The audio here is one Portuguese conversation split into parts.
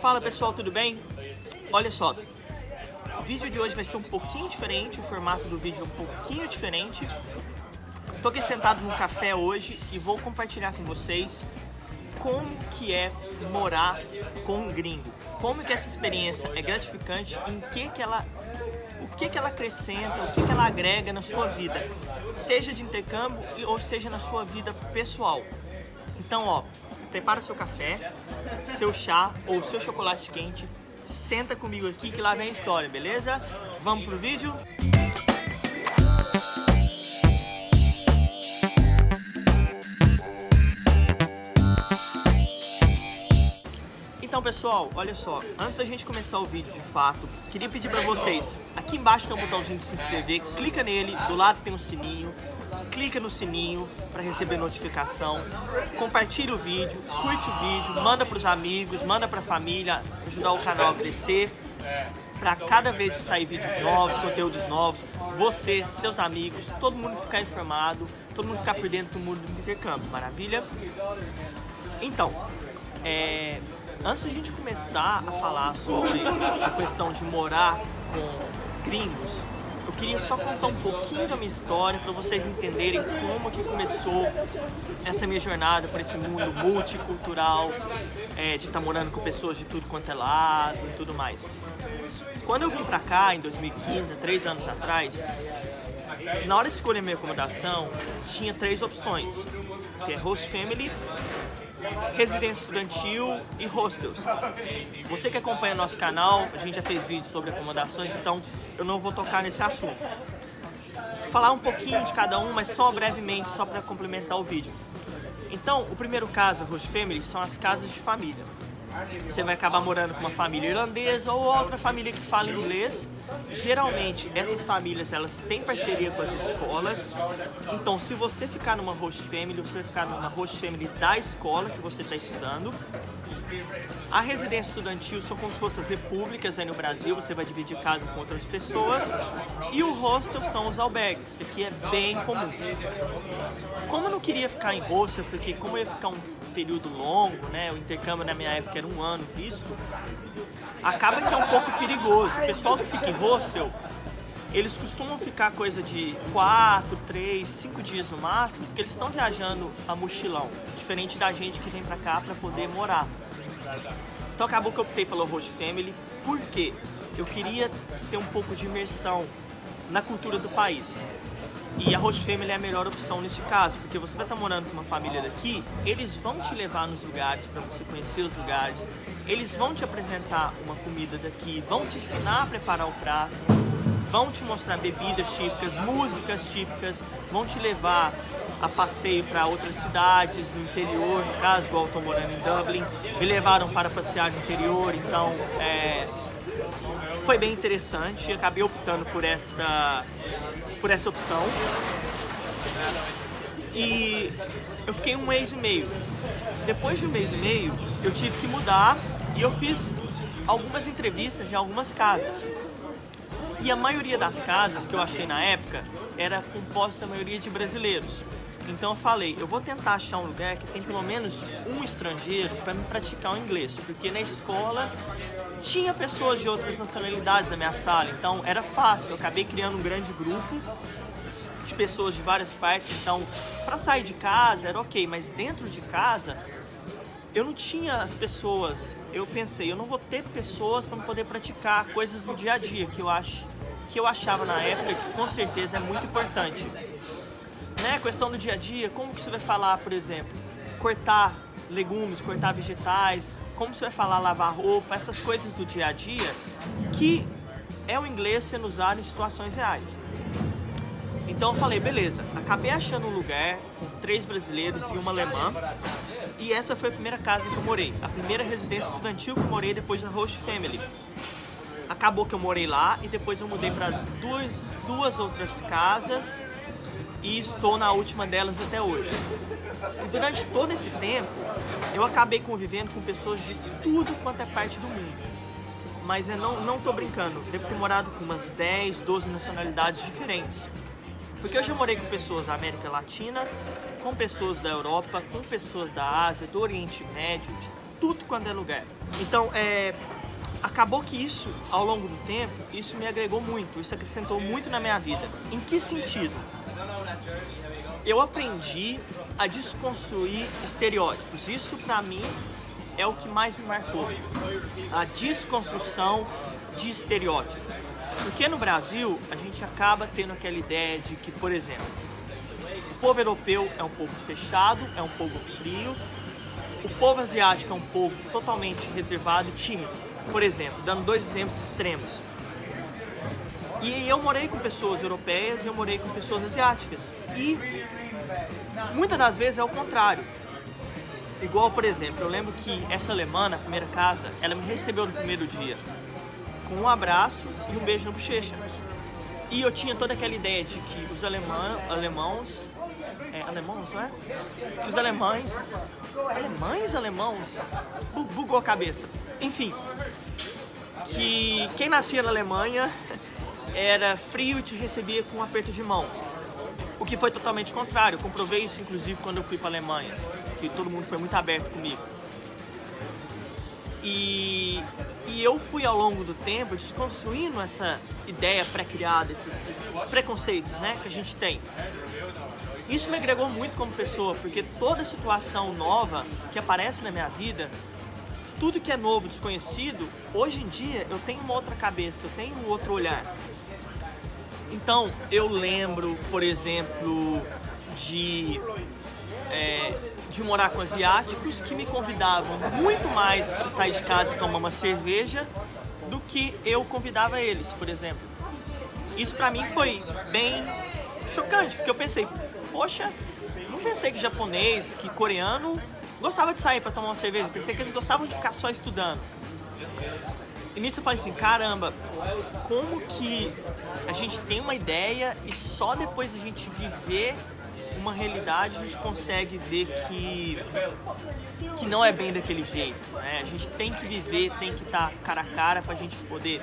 Fala pessoal, tudo bem? Olha só, o vídeo de hoje vai ser um pouquinho diferente, o formato do vídeo é um pouquinho diferente. Tô aqui sentado num café hoje e vou compartilhar com vocês como que é morar com um gringo, como que essa experiência é gratificante, o que que ela acrescenta, o que que ela agrega na sua vida, seja de intercâmbio ou seja na sua vida pessoal. Então, ó, prepara seu café, seu chá ou seu chocolate quente, senta comigo aqui que lá vem a história, beleza? Vamos pro vídeo? Então pessoal, olha só, antes da gente começar o vídeo de fato, queria pedir pra vocês, aqui embaixo tem um botãozinho de se inscrever, clica nele, do lado tem um sininho, clica no sininho para receber notificação, compartilha o vídeo, curte o vídeo, manda pros amigos, manda pra família, ajudar o canal a crescer, para cada vez que sair vídeos novos, conteúdos novos, você, seus amigos, todo mundo ficar informado, todo mundo ficar por dentro do mundo do intercâmbio, maravilha? Então, antes de a gente começar a falar sobre a questão de morar com gringos, eu queria só contar um pouquinho da minha história para vocês entenderem como que começou essa minha jornada por esse mundo multicultural, de estar morando com pessoas de tudo quanto é lado e tudo mais. Quando eu vim pra cá, em 2015, 3 anos atrás, na hora de escolher minha acomodação, tinha 3 opções, que é host family, residência estudantil e hostels. Você que acompanha nosso canal, a gente já fez vídeos sobre acomodações, então eu não vou tocar nesse assunto. Vou falar um pouquinho de cada um, mas só brevemente, só para complementar o vídeo. Então, o primeiro caso, host family, são as casas de família. Você vai acabar morando com uma família irlandesa ou outra família que fala inglês. Geralmente, essas famílias, elas têm parceria com as escolas. Então, se você ficar numa host family, você vai ficar numa host family da escola que você está estudando. A residência estudantil são como se fossem as repúblicas aí no Brasil, você vai dividir casa com outras pessoas. E o hostel são os albergues, que aqui é bem comum. Como eu não queria ficar em hostel, porque como eu ia ficar um período longo, né, o intercâmbio na minha época era 1 ano visto, acaba que é um pouco perigoso. O pessoal que fica em hostel, eles costumam ficar coisa de 4, 3, 5 dias no máximo, porque eles estão viajando a mochilão, diferente da gente que vem pra cá pra poder morar. Então acabou que eu optei pela host family, porque eu queria ter um pouco de imersão na cultura do país. E a host family é a melhor opção nesse caso, porque você vai estar morando com uma família daqui, eles vão te levar nos lugares para você conhecer os lugares, eles vão te apresentar uma comida daqui, vão te ensinar a preparar o prato, vão te mostrar bebidas típicas, músicas típicas, vão te levar a passeio para outras cidades no interior, no caso, igual eu estou morando em Dublin, me levaram para passear no interior, então foi bem interessante, acabei optando por essa opção. E eu fiquei 1 mês e meio. Depois de 1 mês e meio, eu tive que mudar e eu fiz algumas entrevistas em algumas casas. E a maioria das casas que eu achei na época era composta a maioria de brasileiros. Então eu falei, eu vou tentar achar um lugar que tem pelo menos um estrangeiro para me praticar o inglês, porque na escola tinha pessoas de outras nacionalidades na minha sala, então era fácil. Eu acabei criando um grande grupo de pessoas de várias partes, então para sair de casa era ok, mas dentro de casa eu não tinha as pessoas. Eu pensei, eu não vou ter pessoas para poder praticar coisas do dia a dia que eu achava na época que com certeza é muito importante. Né? Questão do dia a dia, como que você vai falar, por exemplo, cortar legumes, cortar vegetais, como você vai falar lavar roupa, essas coisas do dia a dia, que é o inglês sendo usado em situações reais. Então eu falei, beleza, acabei achando um lugar com 3 brasileiros e uma alemã, e essa foi a primeira casa que eu morei, a primeira residência estudantil que eu morei depois da host family. Acabou que eu morei lá e depois eu mudei para duas outras casas, e estou na última delas até hoje. E durante todo esse tempo, eu acabei convivendo com pessoas de tudo quanto é parte do mundo. Mas eu não tô brincando, devo ter morado com umas 10, 12 nacionalidades diferentes. Porque eu já morei com pessoas da América Latina, com pessoas da Europa, com pessoas da Ásia, do Oriente Médio, de tudo quando é lugar. Então, acabou que isso, ao longo do tempo, isso me agregou muito, isso acrescentou muito na minha vida. Em que sentido? Eu aprendi a desconstruir estereótipos. Isso, pra mim, é o que mais me marcou. A desconstrução de estereótipos. Porque no Brasil, a gente acaba tendo aquela ideia de que, por exemplo, o povo europeu é um povo fechado, é um povo frio. O povo asiático é um povo totalmente reservado e tímido. Por exemplo, dando 2 exemplos extremos. E eu morei com pessoas europeias e eu morei com pessoas asiáticas. E muitas das vezes é o contrário. Igual, por exemplo, eu lembro que essa alemã, na primeira casa, ela me recebeu no primeiro dia com um abraço e um beijo na bochecha. E eu tinha toda aquela ideia de que os alemãos, né? Que os alemães, bugou a cabeça. Enfim, que quem nascia na Alemanha era frio e te recebia com um aperto de mão. O que foi totalmente contrário. Eu comprovei isso, inclusive, quando eu fui para a Alemanha, que todo mundo foi muito aberto comigo. E eu fui, ao longo do tempo, desconstruindo essa ideia pré-criada, esses preconceitos, né, que a gente tem. Isso me agregou muito como pessoa, porque toda situação nova que aparece na minha vida, tudo que é novo, desconhecido, hoje em dia eu tenho uma outra cabeça, eu tenho um outro olhar. Então, eu lembro, por exemplo, de morar com asiáticos que me convidavam muito mais para sair de casa e tomar uma cerveja do que eu convidava eles, por exemplo. Isso pra mim foi bem chocante, porque eu pensei, poxa, não pensei que japonês, que coreano gostava de sair para tomar uma cerveja, pensei que eles gostavam de ficar só estudando. E nisso eu falei assim, caramba, como que a gente tem uma ideia e só depois a gente viver uma realidade a gente consegue ver que não é bem daquele jeito, né? A gente tem que viver, tem que estar cara a cara pra gente poder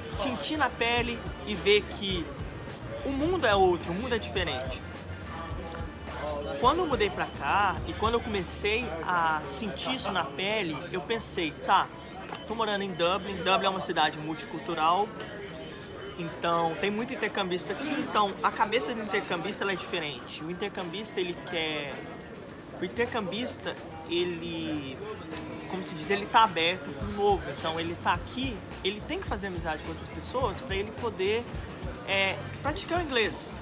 sentir na pele e ver que o mundo é outro, o mundo é diferente. Quando eu mudei pra cá e quando eu comecei a sentir isso na pele, eu pensei, tá, tô morando em Dublin, Dublin é uma cidade multicultural, então tem muito intercambista aqui, então a cabeça do intercambista ela é diferente. O intercambista, ele, como se diz, ele tá aberto pro novo, então ele tá aqui, ele tem que fazer amizade com outras pessoas para ele poder praticar o inglês,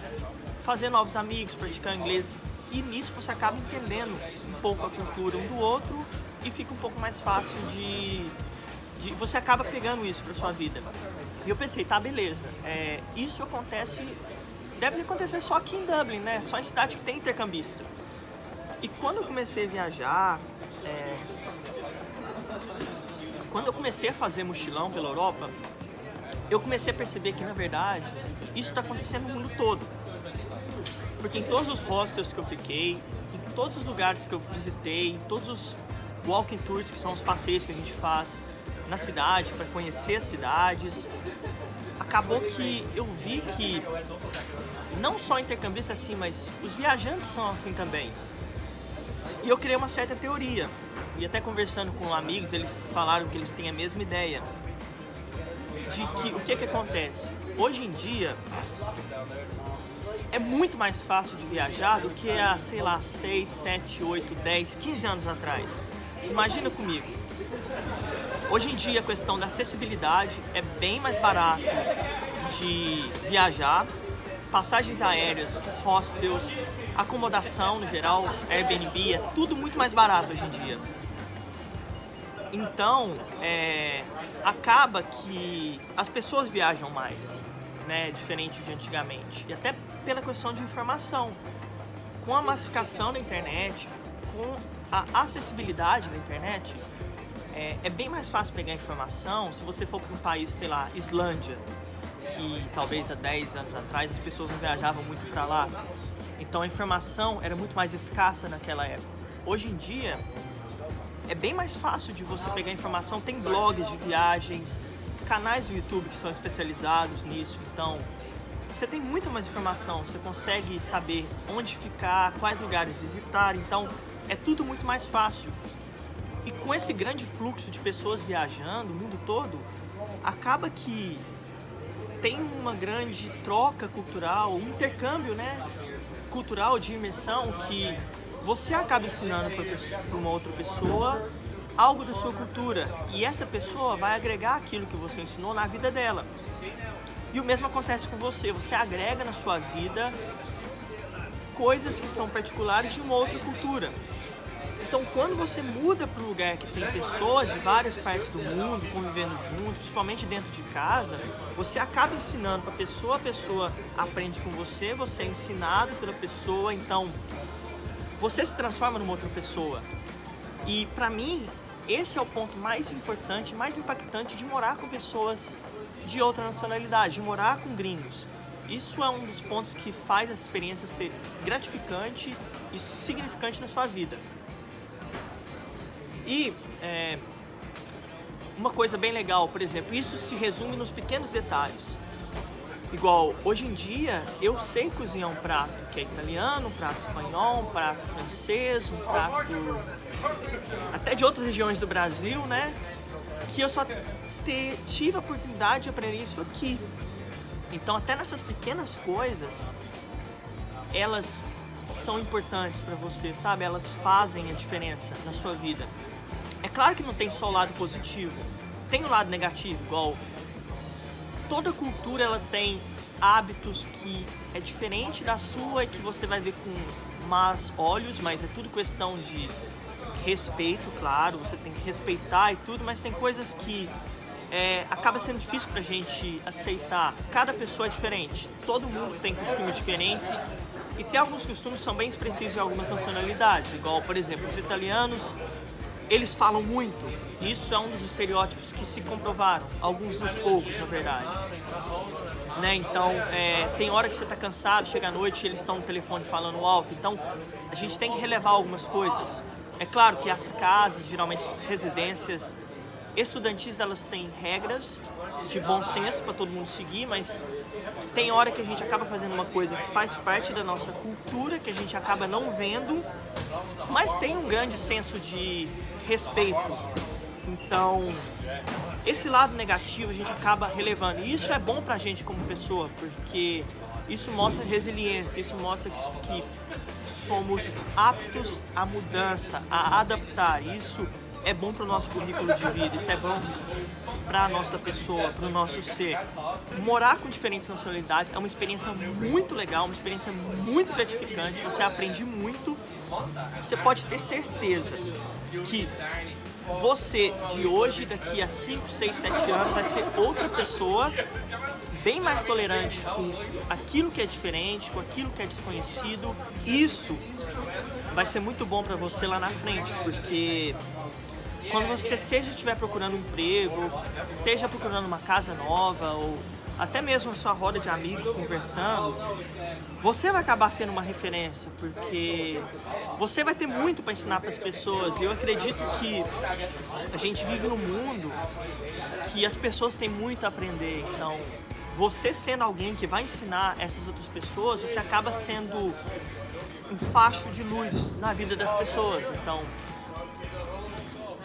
fazer novos amigos, praticar o inglês, e nisso você acaba entendendo um pouco a cultura um do outro e fica um pouco mais fácil você acaba pegando isso pra sua vida. E eu pensei, tá, beleza, isso deve acontecer só aqui em Dublin, né? Só em cidade que tem intercambista. E quando eu comecei a viajar, quando eu comecei a fazer mochilão pela Europa, eu comecei a perceber que, na verdade, isso está acontecendo no mundo todo. Porque em todos os hostels que eu fiquei, em todos os lugares que eu visitei, em todos os walking tours, que são os passeios que a gente faz na cidade, para conhecer as cidades, acabou que eu vi que não só intercambistas assim, mas os viajantes são assim também. E eu criei uma certa teoria, e até conversando com amigos, eles falaram que eles têm a mesma ideia, de que o que acontece? Hoje em dia, é muito mais fácil de viajar do que há, sei lá, 6, 7, 8, 10, 15 anos atrás. Imagina comigo. Hoje em dia a questão da acessibilidade é bem mais barato de viajar, passagens aéreas, hostels, acomodação no geral, Airbnb, é tudo muito mais barato hoje em dia. Então, acaba que as pessoas viajam mais, né, diferente de antigamente. E até pela questão de informação. Com a massificação da internet, com a acessibilidade da internet, é bem mais fácil pegar informação se você for para um país, sei lá, Islândia, que talvez há 10 anos atrás as pessoas não viajavam muito para lá. Então a informação era muito mais escassa naquela época. Hoje em dia, é bem mais fácil de você pegar informação, tem blogs de viagens, canais do YouTube que são especializados nisso, então você tem muita mais informação, você consegue saber onde ficar, quais lugares visitar, então é tudo muito mais fácil. E com esse grande fluxo de pessoas viajando o mundo todo, acaba que tem uma grande troca cultural, um intercâmbio, né, cultural de imersão, que você acaba ensinando para uma outra pessoa algo da sua cultura, e essa pessoa vai agregar aquilo que você ensinou na vida dela. E o mesmo acontece com você, você agrega na sua vida coisas que são particulares de uma outra cultura. Então, quando você muda para um lugar que tem pessoas de várias partes do mundo convivendo juntos, principalmente dentro de casa, você acaba ensinando para a pessoa aprende com você, você é ensinado pela pessoa, então você se transforma numa outra pessoa. E para mim, esse é o ponto mais importante, mais impactante de morar com pessoas de outra nacionalidade, de morar com gringos. Isso é um dos pontos que faz essa experiência ser gratificante e significante na sua vida. E uma coisa bem legal, por exemplo, isso se resume nos pequenos detalhes. Igual, hoje em dia, eu sei cozinhar um prato que é italiano, um prato espanhol, um prato francês, um prato até de outras regiões do Brasil, né? Que eu só tive a oportunidade de aprender isso aqui. Então, até nessas pequenas coisas, elas são importantes para você, sabe? Elas fazem a diferença na sua vida. É claro que não tem só o lado positivo, tem o lado negativo, igual toda cultura ela tem hábitos que é diferente da sua e que você vai ver com más olhos, mas é tudo questão de respeito, claro, você tem que respeitar e tudo, mas tem coisas que acaba sendo difícil pra gente aceitar. Cada pessoa é diferente, todo mundo tem costumes diferentes e tem alguns costumes que são bem expressivos em algumas nacionalidades, igual, por exemplo, os italianos, eles falam muito. Isso é um dos estereótipos que se comprovaram, alguns dos poucos, na verdade. Né? Então, tem hora que você está cansado, chega à noite e eles estão no telefone falando alto. Então, a gente tem que relevar algumas coisas. É claro que as casas, geralmente residências estudantis, elas têm regras de bom senso para todo mundo seguir, mas tem hora que a gente acaba fazendo uma coisa que faz parte da nossa cultura, que a gente acaba não vendo, mas tem um grande senso de respeito. Então, esse lado negativo a gente acaba relevando. E isso é bom pra gente como pessoa, porque isso mostra resiliência, isso mostra que somos aptos à mudança, a adaptar. Isso é bom para o nosso currículo de vida, isso é bom para a nossa pessoa, para o nosso ser. Morar com diferentes nacionalidades é uma experiência muito legal, uma experiência muito gratificante, você aprende muito. Você pode ter certeza que você de hoje, daqui a 5, 6, 7 anos, vai ser outra pessoa, bem mais tolerante com aquilo que é diferente, com aquilo que é desconhecido. Isso vai ser muito bom para você lá na frente, porque quando você seja estiver procurando um emprego, seja procurando uma casa nova, ou até mesmo a sua roda de amigos conversando, você vai acabar sendo uma referência, porque você vai ter muito para ensinar para as pessoas. E eu acredito que a gente vive num mundo que as pessoas têm muito a aprender. Então, você sendo alguém que vai ensinar essas outras pessoas, você acaba sendo um facho de luz na vida das pessoas. Então,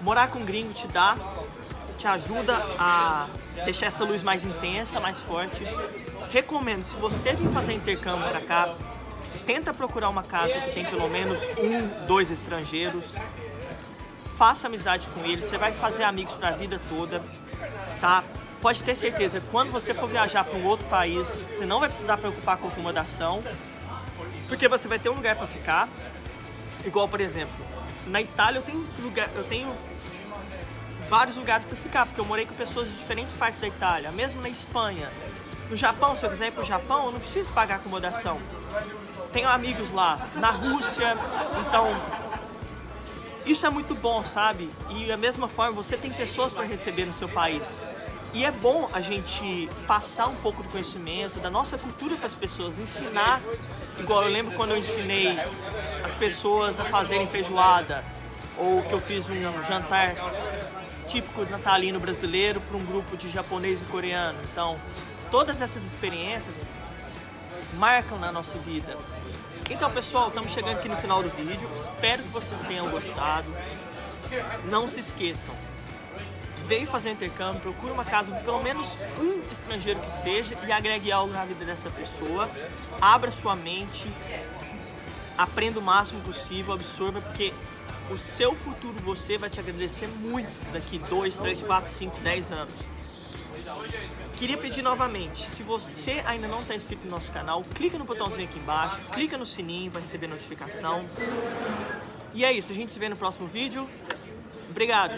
morar com gringo te ajuda a deixar essa luz mais intensa, mais forte. Recomendo, se você vir fazer intercâmbio pra cá, tenta procurar uma casa que tem pelo menos 1, 2 estrangeiros. Faça amizade com eles, você vai fazer amigos pra vida toda, tá? Pode ter certeza, quando você for viajar para um outro país, você não vai precisar preocupar com acomodação, porque você vai ter um lugar para ficar. Igual, por exemplo, na Itália eu tenho vários lugares para ficar, porque eu morei com pessoas de diferentes partes da Itália, mesmo na Espanha. No Japão, se eu quiser ir pro Japão, eu não preciso pagar acomodação. Tenho amigos lá, na Rússia, então isso é muito bom, sabe? E da mesma forma, você tem pessoas para receber no seu país. E é bom a gente passar um pouco do conhecimento, da nossa cultura para as pessoas, ensinar. Igual eu lembro quando eu ensinei as pessoas a fazerem feijoada, ou que eu fiz um jantar típico natalino brasileiro para um grupo de japonês e coreano. Então, todas essas experiências marcam na nossa vida. Então, pessoal, estamos chegando aqui no final do vídeo. Espero que vocês tenham gostado. não se esqueçam. Veio fazer intercâmbio, procure uma casa com pelo menos um estrangeiro que seja e agregue algo na vida dessa pessoa. Abra sua mente, aprenda o máximo possível, absorva, porque o seu futuro você vai te agradecer muito daqui 2, 3, 4, 5, 10 anos. Queria pedir novamente, se você ainda não está inscrito no nosso canal, clica no botãozinho aqui embaixo, clica no sininho para receber notificação. E é isso, a gente se vê no próximo vídeo. Obrigado!